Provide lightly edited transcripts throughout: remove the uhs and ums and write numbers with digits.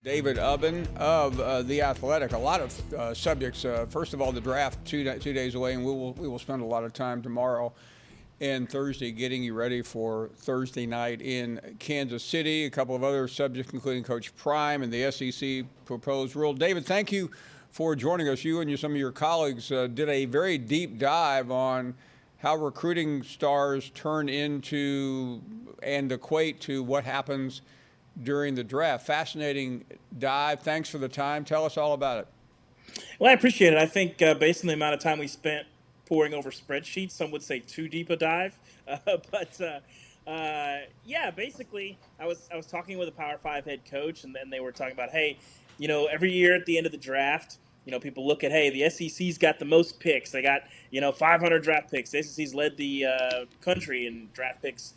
David Ubben of The Athletic. A lot of subjects. First of all, the draft 2 days away, and we will spend a lot of time tomorrow and Thursday getting you ready for Thursday night in Kansas City. A couple of other subjects, including Coach Prime and the SEC proposed rule. David, thank you for joining us. You and some of your colleagues did a very deep dive on how recruiting stars turn into and equate to what happens during the draft. Fascinating dive. Thanks for the time. Tell us all about it. Well, I appreciate it. I think based on the amount of time we spent poring over spreadsheets, some would say too deep a dive. Yeah, basically, I was talking with a Power Five head coach, and then they were talking about, hey, every year at the end of the draft, people look at, hey, the SEC's got the most picks. They got 500 draft picks. The SEC's led the country in draft picks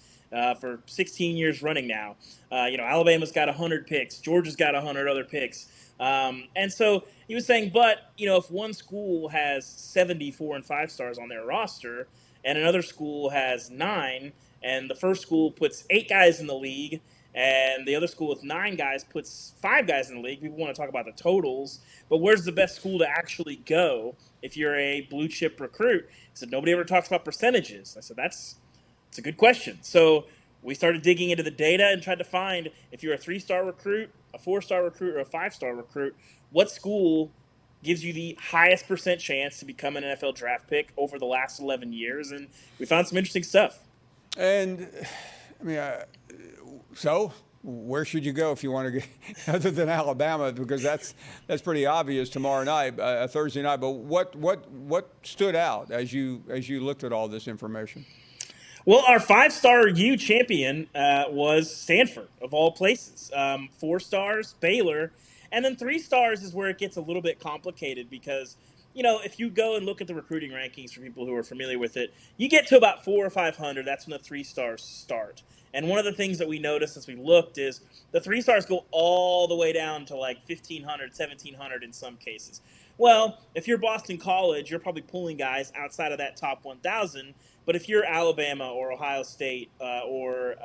for 16 years running now. Alabama's got 100 picks. Georgia's got 100 other picks. And so he was saying, but, if one school has 74 and 5 stars on their roster and another school has 9, and the first school puts 8 guys in the league and the other school with 9 guys puts 5 guys in the league, people want to talk about the totals, but where's the best school to actually go if you're a blue chip recruit? He said, nobody ever talks about percentages. I said, it's a good question. So we started digging into the data and tried to find, if you're a 3-star recruit, a 4-star recruit, or a 5-star recruit, what school gives you the highest percent chance to become an NFL draft pick over the last 11 years. And we found some interesting stuff. And I mean, so where should you go if you want to get other than Alabama? Because that's pretty obvious tomorrow night, Thursday night. But what stood out as you looked at all this information? Well, our 5-star U champion was Stanford, of all places. 4 stars, Baylor. And then 3 stars is where it gets a little bit complicated because, if you go and look at the recruiting rankings for people who are familiar with it, you get to about 400 or 500. That's when the 3 stars start. And one of the things that we noticed as we looked is the 3 stars go all the way down to like 1,500, 1,700 in some cases. Well, if you're Boston College, you're probably pulling guys outside of that top 1,000. But if you're Alabama or Ohio State or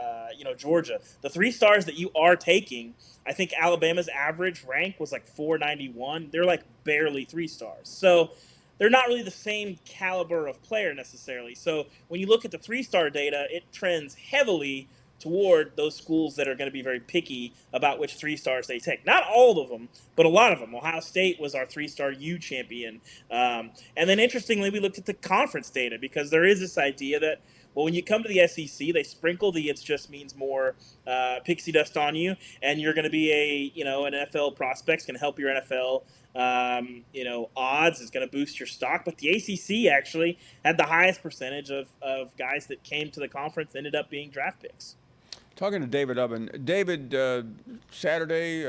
Georgia, the 3 stars that you are taking, I think Alabama's average rank was like 491. They're like barely 3 stars. So they're not really the same caliber of player necessarily. So when you look at the 3-star data, it trends heavily toward those schools that are going to be very picky about which 3 stars they take. Not all of them, but a lot of them. Ohio State was our 3-star U champion. And then interestingly, we looked at the conference data because there is this idea that, well, when you come to the SEC, they sprinkle the "it just means more" pixie dust on you, and you're going to be an NFL prospect. It's going to help your NFL odds. It's going to boost your stock. But the ACC actually had the highest percentage of guys that came to the conference ended up being draft picks. Talking to David Ubben. David, Saturday,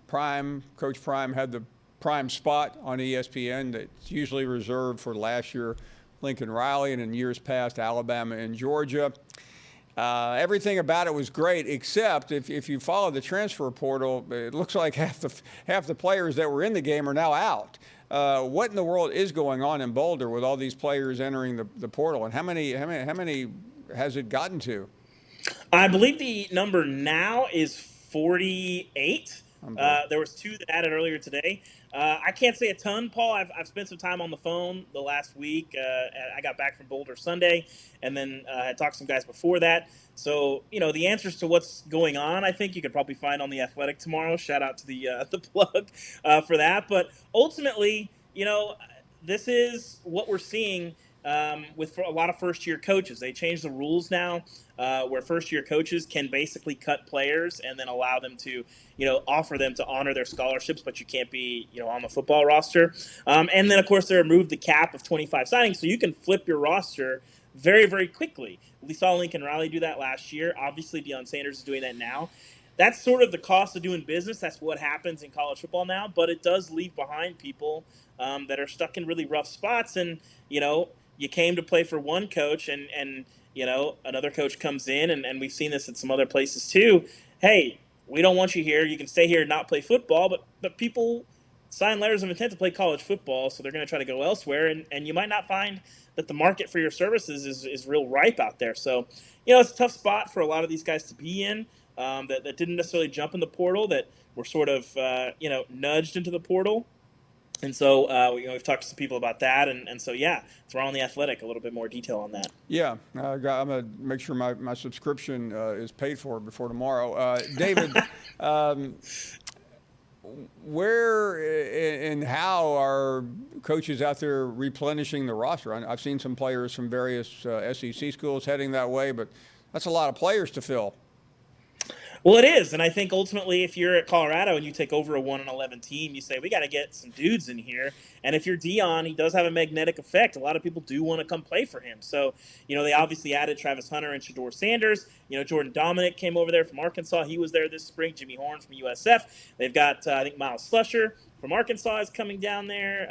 Coach Prime had the prime spot on ESPN that's usually reserved for last year Lincoln Riley, and in years past, Alabama and Georgia. Everything about it was great, except if you follow the transfer portal, it looks like half the players that were in the game are now out. What in the world is going on in Boulder with all these players entering the portal, and how many has it gotten to? I believe the number now is 48. There was 2 that added earlier today. I can't say a ton, Paul. I've spent some time on the phone the last week. I got back from Boulder Sunday, and then I talked to some guys before that. So, the answers to what's going on, I think you could probably find on The Athletic tomorrow. Shout out to the plug for that. But ultimately, this is what we're seeing with a lot of first-year coaches. They changed the rules now where first-year coaches can basically cut players and then allow them to, offer them to honor their scholarships, but you can't be, on the football roster. And then, of course, they removed the cap of 25 signings, so you can flip your roster very, very quickly. We saw Lincoln Riley do that last year. Obviously, Deion Sanders is doing that now. That's sort of the cost of doing business. That's what happens in college football now, but it does leave behind people that are stuck in really rough spots. And, you came to play for one coach and another coach comes in, and we've seen this at some other places too. Hey, we don't want you here. You can stay here and not play football, but people sign letters of intent to play college football, so they're going to try to go elsewhere, and you might not find that the market for your services is real ripe out there. So, it's a tough spot for a lot of these guys to be in. that didn't necessarily jump in the portal, that were sort of nudged into the portal. And so, we've talked to some people about that, and so yeah, throw on The Athletic a little bit more detail on that. Yeah, I'm gonna make sure my subscription is paid for before tomorrow. David, where and how are coaches out there replenishing the roster? I've seen some players from various SEC schools heading that way, but that's a lot of players to fill. Well, it is, and I think ultimately, if you're at Colorado and you take over a 1-11 team, you say we got to get some dudes in here. And if you're Deion, he does have a magnetic effect. A lot of people do want to come play for him. So, they obviously added Travis Hunter and Shedeur Sanders. Jordan Dominic came over there from Arkansas. He was there this spring. Jimmy Horn from USF. They've got I think Miles Slusher from Arkansas is coming down there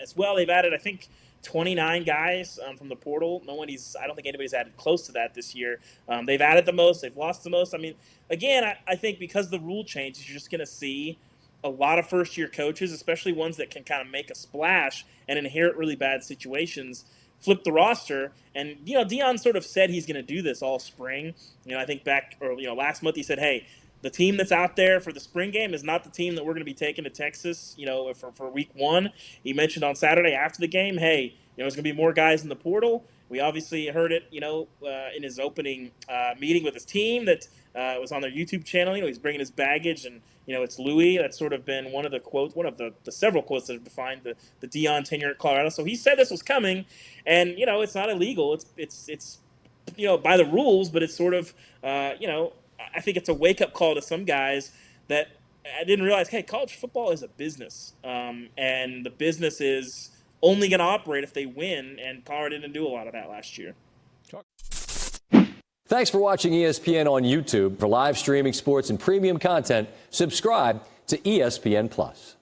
as well. They've added, I think, 29 guys from the portal. I don't think anybody's added close to that this year. They've added the most. They've lost the most. I mean, again, I think because the rule changes, you're just going to see a lot of first-year coaches, especially ones that can kind of make a splash and inherit really bad situations, flip the roster. And, Deion sort of said he's going to do this all spring. I think last month he said, hey, the team that's out there for the spring game is not the team that we're going to be taking to Texas, for week 1. He mentioned on Saturday after the game, hey, there's going to be more guys in the portal. We obviously heard it, in his opening meeting with his team that was on their YouTube channel. He's bringing his baggage, and, it's Louis. That's sort of been one of the several quotes that have defined the Deion tenure at Colorado. So he said this was coming, and, it's not illegal. It's by the rules, but it's sort of, I think it's a wake-up call to some guys that I didn't realize, hey, college football is a business, and the business is only going to operate if they win, and Colorado didn't do a lot of that last year. Thanks for watching ESPN on YouTube. For live streaming sports and premium content, subscribe to ESPN+.